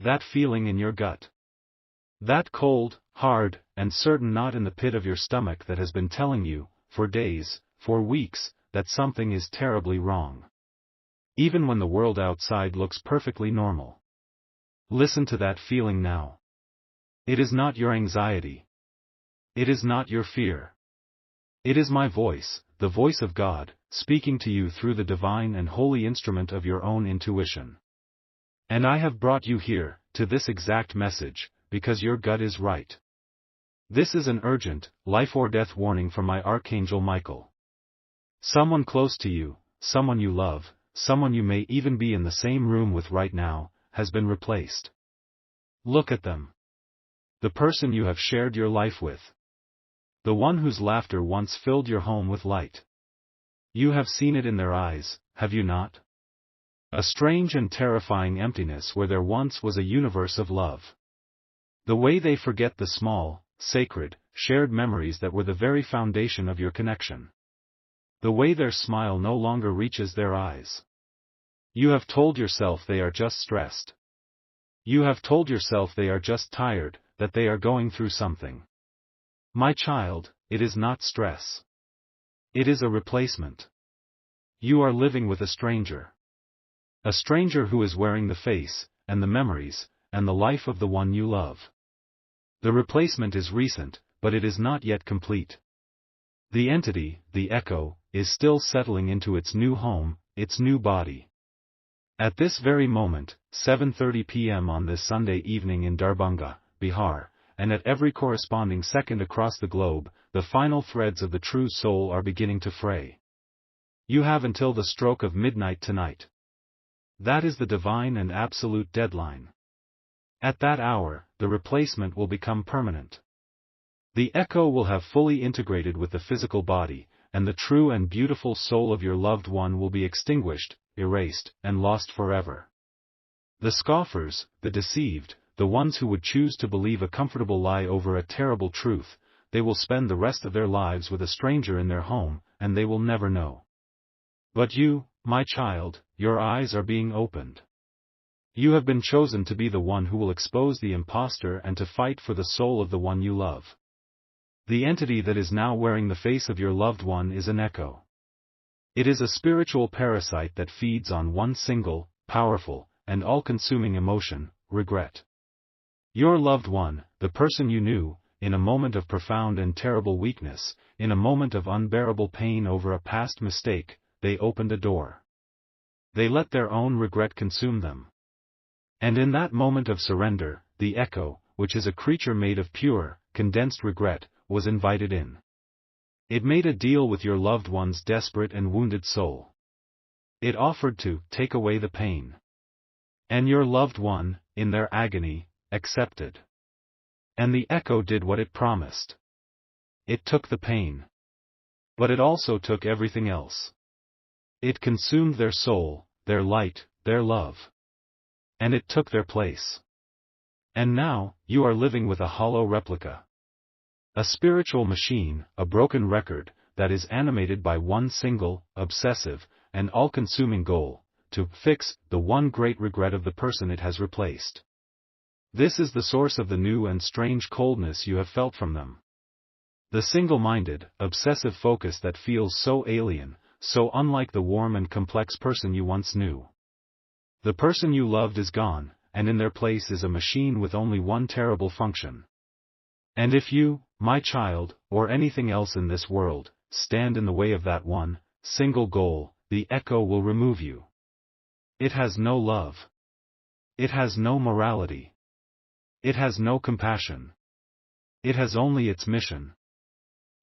That feeling in your gut. That cold, hard, and certain knot in the pit of your stomach that has been telling you, for days, for weeks, that something is terribly wrong. Even when the world outside looks perfectly normal. Listen to that feeling now. It is not your anxiety. It is not your fear. It is my voice, the voice of God, speaking to you through the divine and holy instrument of your own intuition. And I have brought you here, to this exact message, because your gut is right. This is an urgent, life or death warning from my Archangel Michael. Someone close to you, someone you love, someone you may even be in the same room with right now, has been replaced. Look at them. The person you have shared your life with. The one whose laughter once filled your home with light. You have seen it in their eyes, have you not? A strange and terrifying emptiness where there once was a universe of love. The way they forget the small, sacred, shared memories that were the very foundation of your connection. The way their smile no longer reaches their eyes. You have told yourself they are just stressed. You have told yourself they are just tired, that they are going through something. My child, it is not stress. It is a replacement. You are living with a stranger. A stranger who is wearing the face, and the memories, and the life of the one you love. The replacement is recent, but it is not yet complete. The entity, the echo, is still settling into its new home, its new body. At this very moment, 7:30 p.m. on this Sunday evening in Darbhanga, Bihar, and at every corresponding second across the globe, the final threads of the true soul are beginning to fray. You have until the stroke of midnight tonight. That is the divine and absolute deadline. At that hour, the replacement will become permanent. The echo will have fully integrated with the physical body, and the true and beautiful soul of your loved one will be extinguished, erased, and lost forever. The scoffers, the deceived, the ones who would choose to believe a comfortable lie over a terrible truth, they will spend the rest of their lives with a stranger in their home, and they will never know. But you, my child, your eyes are being opened. You have been chosen to be the one who will expose the impostor and to fight for the soul of the one you love. The entity that is now wearing the face of your loved one is an echo. It is a spiritual parasite that feeds on one single, powerful, and all-consuming emotion, regret. Your loved one, the person you knew, in a moment of profound and terrible weakness, in a moment of unbearable pain over a past mistake, they opened a door. They let their own regret consume them. And in that moment of surrender, the echo, which is a creature made of pure, condensed regret, was invited in. It made a deal with your loved one's desperate and wounded soul. It offered to take away the pain. And your loved one, in their agony, accepted. And the echo did what it promised. It took the pain. But it also took everything else. It consumed their soul, their light, their love. And it took their place. And now, you are living with a hollow replica. A spiritual machine, a broken record, that is animated by one single, obsessive, and all-consuming goal, to fix the one great regret of the person it has replaced. This is the source of the new and strange coldness you have felt from them. The single-minded, obsessive focus that feels so alien, so unlike the warm and complex person you once knew. The person you loved is gone, and in their place is a machine with only one terrible function. And if you, my child, or anything else in this world, stand in the way of that one, single goal, the echo will remove you. It has no love. It has no morality. It has no compassion. It has only its mission.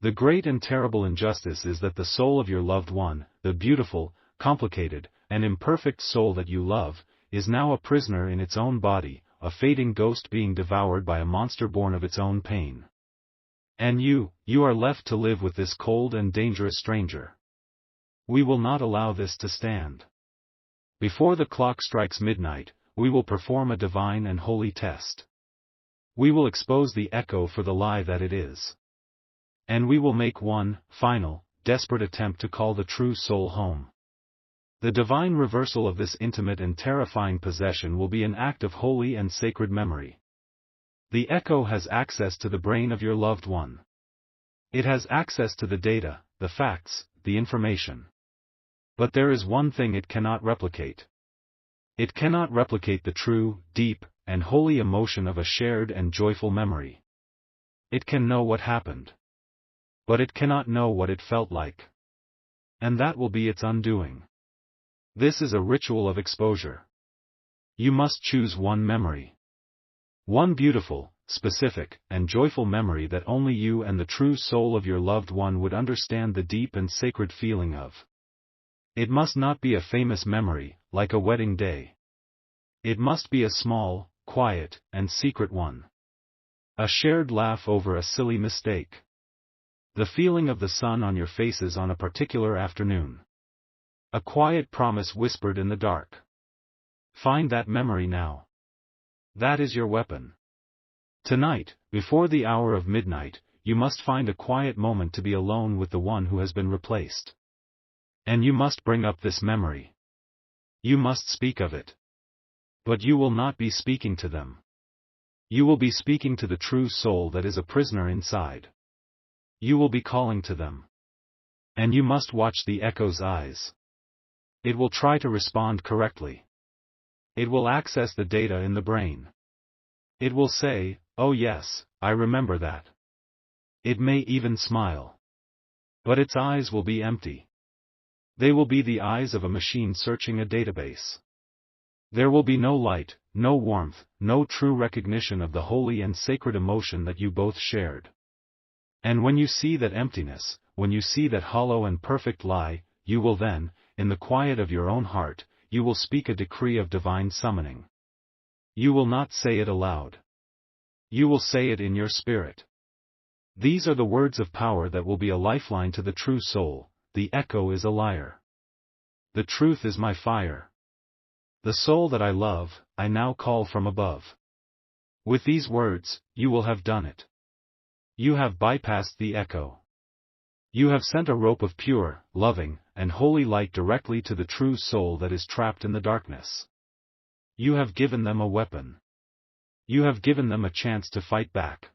The great and terrible injustice is that the soul of your loved one, the beautiful, complicated, and imperfect soul that you love, is now a prisoner in its own body, a fading ghost being devoured by a monster born of its own pain. And you are left to live with this cold and dangerous stranger. We will not allow this to stand. Before the clock strikes midnight, we will perform a divine and holy test. We will expose the echo for the lie that it is. And we will make one, final, desperate attempt to call the true soul home. The divine reversal of this intimate and terrifying possession will be an act of holy and sacred memory. The echo has access to the brain of your loved one. It has access to the data, the facts, the information. But there is one thing it cannot replicate. It cannot replicate the true, deep, and holy emotion of a shared and joyful memory. It can know what happened. But it cannot know what it felt like. And that will be its undoing. This is a ritual of exposure. You must choose one memory. One beautiful, specific, and joyful memory that only you and the true soul of your loved one would understand the deep and sacred feeling of. It must not be a famous memory, like a wedding day. It must be a small, quiet, and secret one. A shared laugh over a silly mistake. The feeling of the sun on your faces on a particular afternoon. A quiet promise whispered in the dark. Find that memory now. That is your weapon. Tonight, before the hour of midnight, you must find a quiet moment to be alone with the one who has been replaced. And you must bring up this memory. You must speak of it. But you will not be speaking to them. You will be speaking to the true soul that is a prisoner inside. You will be calling to them. And you must watch the echo's eyes. It will try to respond correctly. It will access the data in the brain. It will say, "Oh yes, I remember that." It may even smile. But its eyes will be empty. They will be the eyes of a machine searching a database. There will be no light, no warmth, no true recognition of the holy and sacred emotion that you both shared. And when you see that emptiness, when you see that hollow and perfect lie, you will then, in the quiet of your own heart, you will speak a decree of divine summoning. You will not say it aloud. You will say it in your spirit. These are the words of power that will be a lifeline to the true soul. The echo is a liar. The truth is my fire. The soul that I love, I now call from above. With these words, you will have done it. You have bypassed the echo. You have sent a rope of pure, loving, and holy light directly to the true soul that is trapped in the darkness. You have given them a weapon. You have given them a chance to fight back.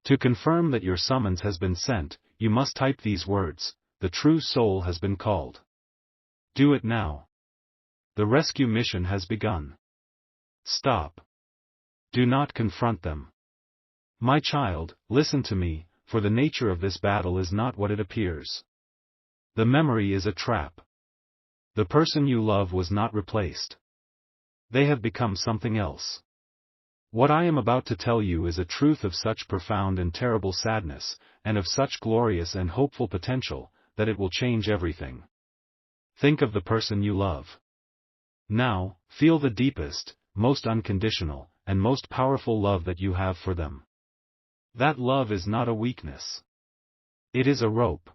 To confirm that your summons has been sent, you must type these words: the true soul has been called. Do it now. The rescue mission has begun. Stop. Do not confront them. My child, listen to me, for the nature of this battle is not what it appears. The memory is a trap. The person you love was not replaced. They have become something else. What I am about to tell you is a truth of such profound and terrible sadness, and of such glorious and hopeful potential, that it will change everything. Think of the person you love. Now, feel the deepest, most unconditional, and most powerful love that you have for them. That love is not a weakness. It is a rope.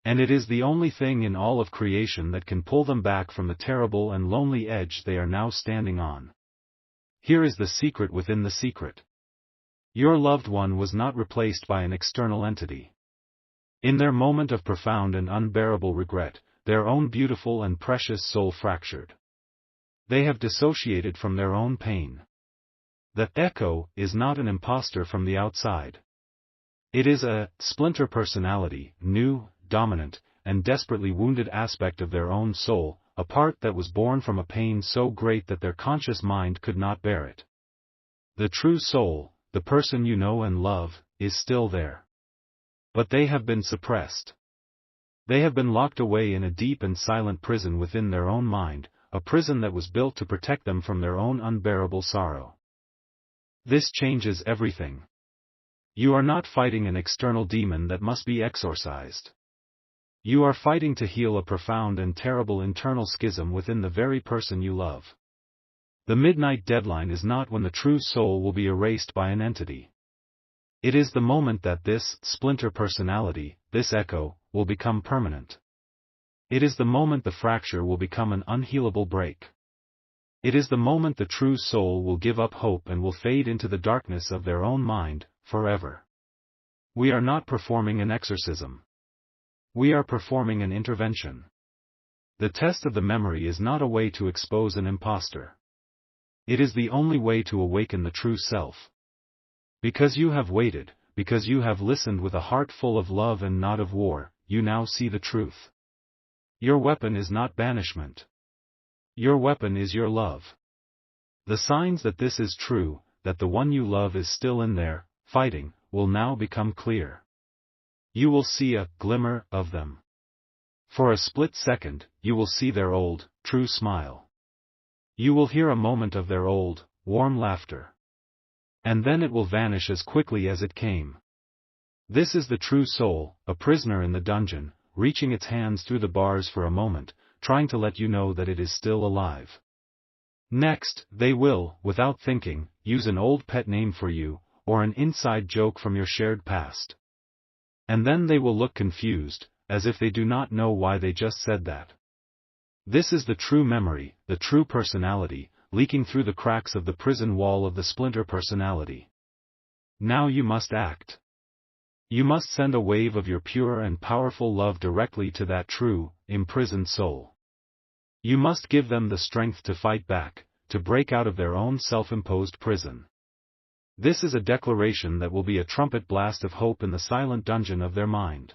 And it is the only thing in all of creation that can pull them back from the terrible and lonely edge they are now standing on. Here is the secret within the secret. Your loved one was not replaced by an external entity. In their moment of profound and unbearable regret, their own beautiful and precious soul fractured. They have dissociated from their own pain. The echo is not an imposter from the outside. It is a splinter personality, new, dominant, and desperately wounded aspect of their own soul, a part that was born from a pain so great that their conscious mind could not bear it. The true soul, the person you know and love, is still there. But they have been suppressed. They have been locked away in a deep and silent prison within their own mind, a prison that was built to protect them from their own unbearable sorrow. This changes everything. You are not fighting an external demon that must be exorcised. You are fighting to heal a profound and terrible internal schism within the very person you love. The midnight deadline is not when the true soul will be erased by an entity. It is the moment that this splinter personality, this echo, will become permanent. It is the moment the fracture will become an unhealable break. It is the moment the true soul will give up hope and will fade into the darkness of their own mind, forever. We are not performing an exorcism. We are performing an intervention. The test of the memory is not a way to expose an impostor. It is the only way to awaken the true self. Because you have waited, because you have listened with a heart full of love and not of war, you now see the truth. Your weapon is not banishment. Your weapon is your love. The signs that this is true, that the one you love is still in there, fighting, will now become clear. You will see a glimmer of them. For a split second, you will see their old, true smile. You will hear a moment of their old, warm laughter. And then it will vanish as quickly as it came. This is the true soul, a prisoner in the dungeon, reaching its hands through the bars for a moment, trying to let you know that it is still alive. Next, they will, without thinking, use an old pet name for you, or an inside joke from your shared past. And then they will look confused, as if they do not know why they just said that. This is the true memory, the true personality, leaking through the cracks of the prison wall of the splinter personality. Now you must act. You must send a wave of your pure and powerful love directly to that true, imprisoned soul. You must give them the strength to fight back, to break out of their own self-imposed prison. This is a declaration that will be a trumpet blast of hope in the silent dungeon of their mind.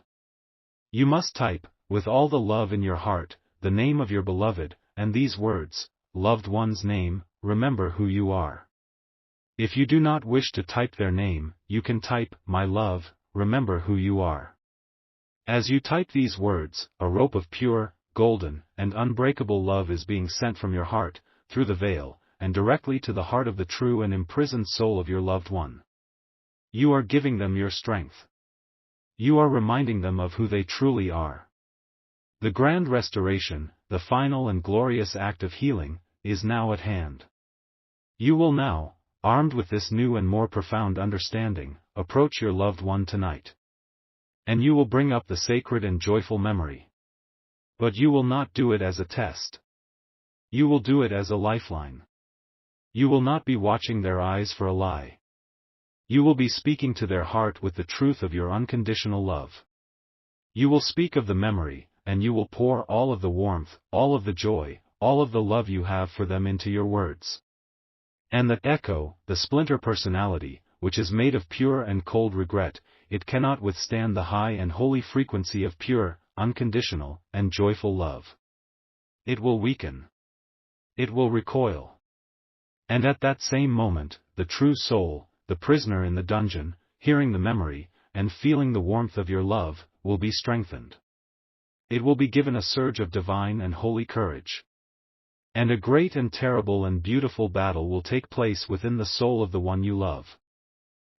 You must type, with all the love in your heart, the name of your beloved, and these words, loved one's name, remember who you are. If you do not wish to type their name, you can type, my love, remember who you are. As you type these words, a rope of pure, golden, and unbreakable love is being sent from your heart, through the veil, and directly to the heart of the true and imprisoned soul of your loved one. You are giving them your strength. You are reminding them of who they truly are. The grand restoration, the final and glorious act of healing, is now at hand. You will now, armed with this new and more profound understanding, approach your loved one tonight. And you will bring up the sacred and joyful memory. But you will not do it as a test. You will do it as a lifeline. You will not be watching their eyes for a lie. You will be speaking to their heart with the truth of your unconditional love. You will speak of the memory, and you will pour all of the warmth, all of the joy, all of the love you have for them into your words. And the echo, the splinter personality, which is made of pure and cold regret, it cannot withstand the high and holy frequency of pure, unconditional, and joyful love. It will weaken. It will recoil. And at that same moment, the true soul, the prisoner in the dungeon, hearing the memory, and feeling the warmth of your love, will be strengthened. It will be given a surge of divine and holy courage. And a great and terrible and beautiful battle will take place within the soul of the one you love.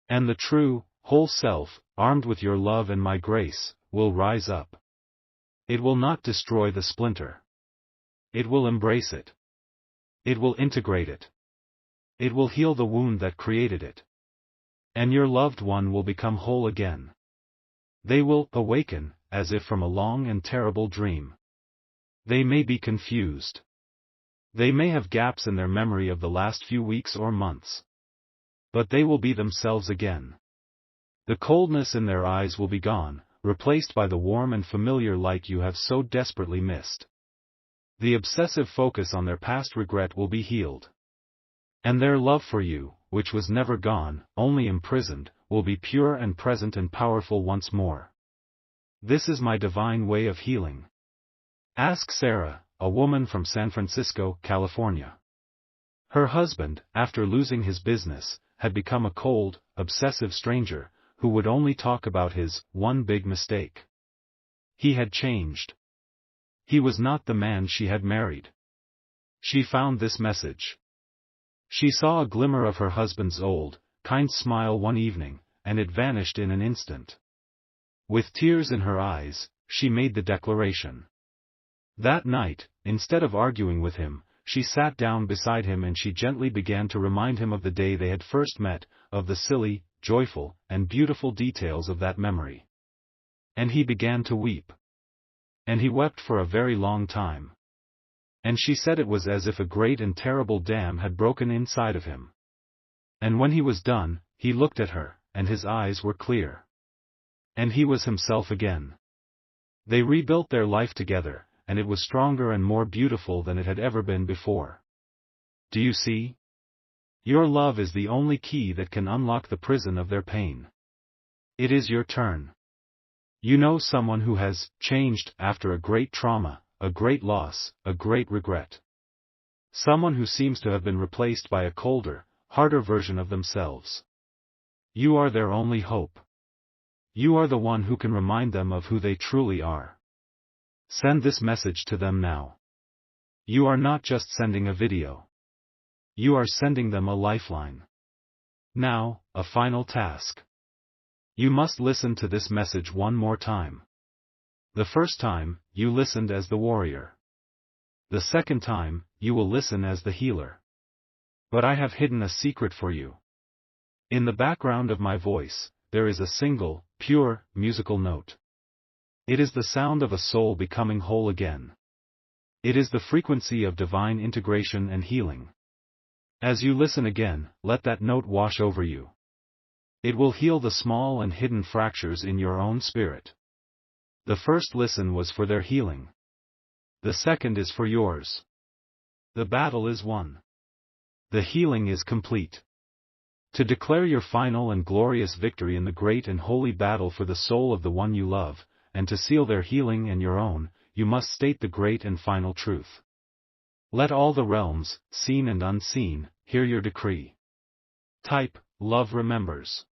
And the true, whole self, armed with your love and my grace, will rise up. It will not destroy the splinter. It will embrace it. It will integrate it. It will heal the wound that created it. And your loved one will become whole again. They will awaken, as if from a long and terrible dream. They may be confused. They may have gaps in their memory of the last few weeks or months. But they will be themselves again. The coldness in their eyes will be gone, replaced by the warm and familiar light you have so desperately missed. The obsessive focus on their past regret will be healed. And their love for you, which was never gone, only imprisoned, will be pure and present and powerful once more. This is my divine way of healing. Ask Sarah, a woman from San Francisco, California. Her husband, after losing his business, had become a cold, obsessive stranger, who would only talk about his one big mistake. He had changed. He was not the man she had married. She found this message. She saw a glimmer of her husband's old, kind smile one evening, and it vanished in an instant. With tears in her eyes, she made the declaration. That night, instead of arguing with him, she sat down beside him and she gently began to remind him of the day they had first met, of the silly, joyful, and beautiful details of that memory. And he began to weep. And he wept for a very long time. And she said it was as if a great and terrible dam had broken inside of him. And when he was done, he looked at her, and his eyes were clear. And he was himself again. They rebuilt their life together, and it was stronger and more beautiful than it had ever been before. Do you see? Your love is the only key that can unlock the prison of their pain. It is your turn. You know someone who has changed after a great trauma, a great loss, a great regret. Someone who seems to have been replaced by a colder, harder version of themselves. You are their only hope. You are the one who can remind them of who they truly are. Send this message to them now. You are not just sending a video. You are sending them a lifeline. Now, a final task. You must listen to this message one more time. The first time, you listened as the warrior. The second time, you will listen as the healer. But I have hidden a secret for you. In the background of my voice, there is a single, pure, musical note. It is the sound of a soul becoming whole again. It is the frequency of divine integration and healing. As you listen again, let that note wash over you. It will heal the small and hidden fractures in your own spirit. The first listen was for their healing. The second is for yours. The battle is won. The healing is complete. To declare your final and glorious victory in the great and holy battle for the soul of the one you love, and to seal their healing and your own, you must state the great and final truth. Let all the realms, seen and unseen, hear your decree. Type, love remembers.